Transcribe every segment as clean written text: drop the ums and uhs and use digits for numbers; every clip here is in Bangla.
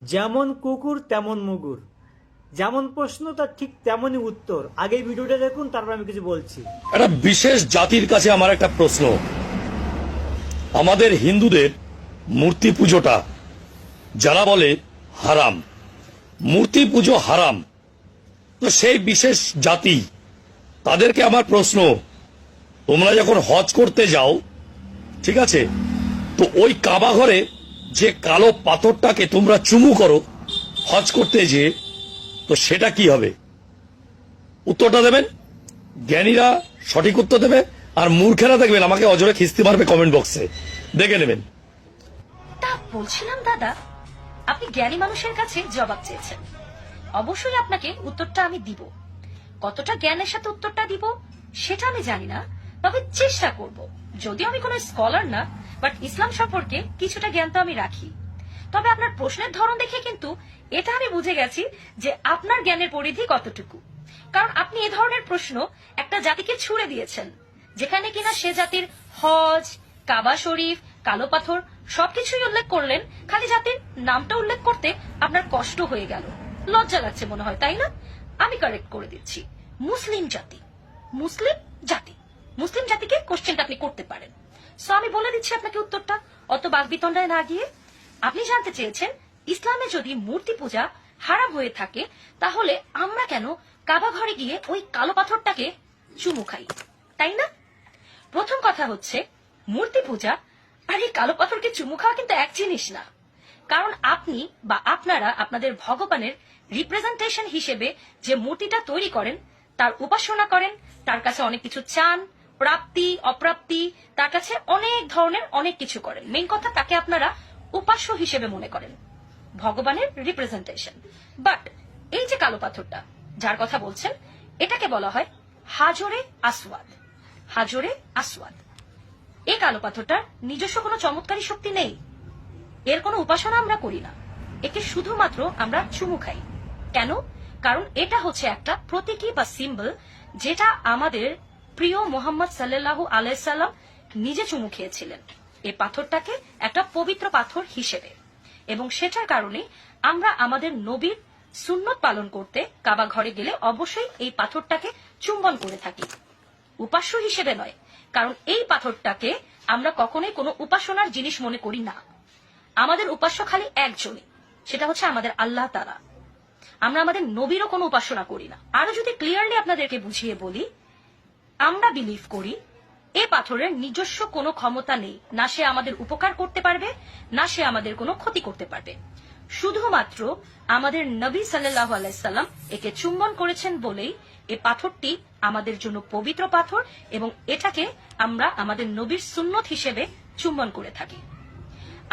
যেমন কুকুর তেমন মুগুর, যেমন প্রশ্ন তার ঠিক তেমনই উত্তর। আগে ভিডিওটা দেখুন, তারপর আমি কিছু বলছি। একটা বিশেষ জাতির কাছে আমার একটা প্রশ্ন, আমাদের হিন্দুদের মূর্তি পুজোটা যারা বলে হারাম, মূর্তি পুজো হারাম, তো সেই বিশেষ জাতি তাদেরকে আমার প্রশ্ন, তোমরা যখন হজ করতে যাও, ঠিক আছে, তো ওই কাবা ঘরে যে কালো পাথরটাকে তোমরা চুমু করো হজ করতে যেয়ে, তো সেটা কি হবে? উত্তরটা দেবেন, জ্ঞানীরা সঠিক উত্তর দেবে, আর মূর্খেরা দেখবেন আমাকে অজরে খিস্তি মারবে কমেন্ট বক্সে, দেখে নেবেন। তা বলছিলাম দাদা, আপনি জ্ঞানী মানুষের কাছে জবাব চেয়েছেন, অবশ্যই আপনাকে উত্তরটা আমি দিব। কতটা জ্ঞানের সাথে উত্তরটা দিব সেটা আমি জানি না, তবে চেষ্টা করব। যদিও আমি কোনো স্কলার না, বাট ইসলাম সম্পর্কে কিছুটা জ্ঞান তো আমি রাখি। তবে আপনার প্রশ্নের ধরন দেখে কিন্তু এটা আমি বুঝে গেছি যে আপনার জ্ঞানের পরিধি কতটুকু। কারণ আপনি এ ধরনের প্রশ্ন একটা জাতিকে ছুড়ে দিয়েছেন, যেখানে কিনা সে জাতির হজ, কাবা শরীফ, কালো পাথর সবকিছুই উল্লেখ করলেন, খালি জাতির নামটা উল্লেখ করতে আপনার কষ্ট হয়ে গেল। লজ্জা লাগছে মনে হয়, তাই না? আমি কারেক্ট করে দিচ্ছি, মুসলিম জাতি। মুসলিম জাতি, মুসলিম জাতিকে কোশ্চেনটা আপনি করতে পারেন। সো আমি বলে দিচ্ছি আপনাকে উত্তরটা, অত বাগবিতণ্ডায় না গিয়ে। আপনি জানতে চেয়েছেন, ইসলামে যদি মূর্তি পূজা হারাম হয়ে থাকে, তাহলে আমরা কেন কাবা ঘরে গিয়ে ওই কালো পাথরটাকে চুমু খাই, তাই না? প্রথম কথা হচ্ছে, মূর্তি পূজা আর এই কালো পাথরকে চুমু খাওয়া কিন্তু এক জিনিস না। কারণ আপনি বা আপনারা আপনাদের ভগবানের রিপ্রেজেন্টেশন হিসেবে যে মূর্তিটা তৈরি করেন, তার উপাসনা করেন, তার কাছে অনেক কিছু চান, প্রাপ্তি অপ্রাপ্তি, তার কাছে অনেক ধরনের অনেক কিছু করেন। মেইন কথা, তাকে আপনারা উপাস্য হিসেবে মনে করেন, ভগবানের রিপ্রেজেন্টেশন। বাট এই যে কালো পাথরটা যার কথা বলছেন, এটাকে বলা হয় হাজরে আসওয়াদ। হাজরে আসওয়াদ, এই কালো পাথরটার নিজস্ব কোনো চমৎকারী শক্তি নেই, এর কোনো উপাসনা আমরা করি না, একে শুধুমাত্র আমরা চুমু খাই। কেন? কারণ এটা হচ্ছে একটা প্রতীকী বা সিম্বল, যেটা আমাদের প্রিয় মোহাম্মদ সাল্লাল্লাহু আলাইহি সাল্লাম নিজে চুমু খেয়েছিলেন এই পাথরটাকে একটা পবিত্র পাথর হিসেবে। এবং সেটার কারণে আমরা আমাদের নবীর সুন্নত পালন করতে কাবা ঘরে গেলে অবশ্যই এই পাথরটাকে চুম্বন করে থাকি, উপাস্য হিসেবে নয়। কারণ এই পাথরটাকে আমরা কখনোই কোনো উপাসনার জিনিস মনে করি না। আমাদের উপাস্য খালি একজনই, সেটা হচ্ছে আমাদের আল্লাহ তাআলা। আমরা আমাদের নবীরও কোনো উপাসনা করি না। আরো যদি ক্লিয়ারলি আপনাদেরকে বুঝিয়ে বলি, আমরা বিলিভ করি এই পাথরের নিজস্ব কোনো ক্ষমতা নেই, না সে আমাদের উপকার করতে পারবে, না সে আমাদের কোনো ক্ষতি করতে পারবে। শুধুমাত্র আমাদের নবী সাল্লাল্লাহু আলাইহি সাল্লাম একে চুম্বন করেছেন বলেই এই পাথরটি আমাদের জন্য পবিত্র পাথর, এবং এটাকে আমরা আমাদের নবীর সুন্নত হিসেবে চুম্বন করে থাকি।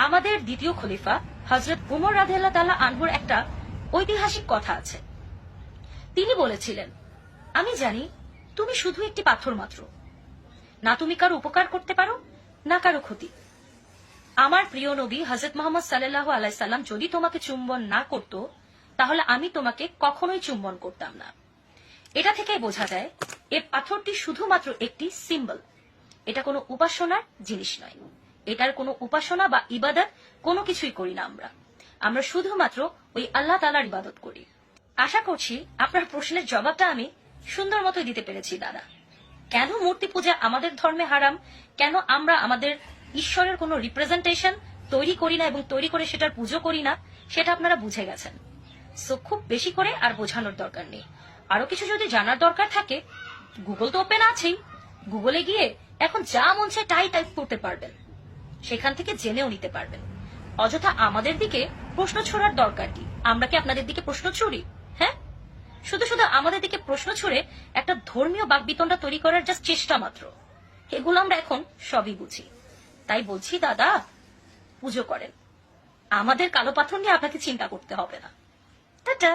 আমাদের দ্বিতীয় খলিফা হযরত উমর রাদিয়াল্লাহু তাআলা আনহুর একটা ঐতিহাসিক কথা আছে। তিনি বলেছিলেন, আমি জানি তুমি শুধু একটি পাথর মাত্র, না তুমি কারো উপকার করতে পারো, না কারো ক্ষতি। আমার প্রিয় নবী হযরত মুহাম্মদ সাল্লাল্লাহু আলাইহি সাল্লাম যদি তোমাকে চুম্বন না করত, তাহলে আমি তোমাকে কখনোই চুম্বন করতাম না। এটা থেকেই বোঝা যায় এই পাথরটি শুধুমাত্র একটি সিম্বল, এটা কোনো উপাসনার জিনিস নয়। এটার কোনো উপাসনা বা ইবাদত কোনো কিছুই করি না আমরা, আমরা শুধুমাত্র ওই আল্লাহ তাআলার ইবাদত করি। আশা করছি আপনার প্রশ্নের জবাবটা আমি সুন্দর মতো দিতে পেরেছি দাদা। কেন মূর্তি পূজা আমাদের ধর্মে হারাম, কেন আমরা আমাদের ঈশ্বরের কোনো রিপ্রেজেন্টেশন তৈরি করি না এবং তৈরি করে সেটার পুজো করি না, সেটা আপনারা বুঝে গেছেন। সো খুব বেশি করে আর বোঝানোর দরকার নেই। আরো কিছু যদি জানার দরকার থাকে, গুগল তো ওপেন আছেই, গুগলে গিয়ে এখন যা মন চায় তাই টাইপ করতে পারবেন, সেখান থেকে জেনেও নিতে পারবেন। অযথা আমাদের দিকে প্রশ্ন ছোড়ার দরকার কি? আমরা কি আপনাদের দিকে প্রশ্ন ছুড়ি? হ্যাঁ, শুধু শুধু আমাদের দিকে প্রশ্ন ছুড়ে একটা ধর্মীয় বাকবিতণ্ডা তৈরি করার জাস্ট চেষ্টা মাত্র। এগুলো আমরা এখন সবই বুঝি। তাই বলছি দাদা, পুজো করেন, আমাদের কালো পাথর নিয়ে আপনাকে চিন্তা করতে হবে না। টাটা।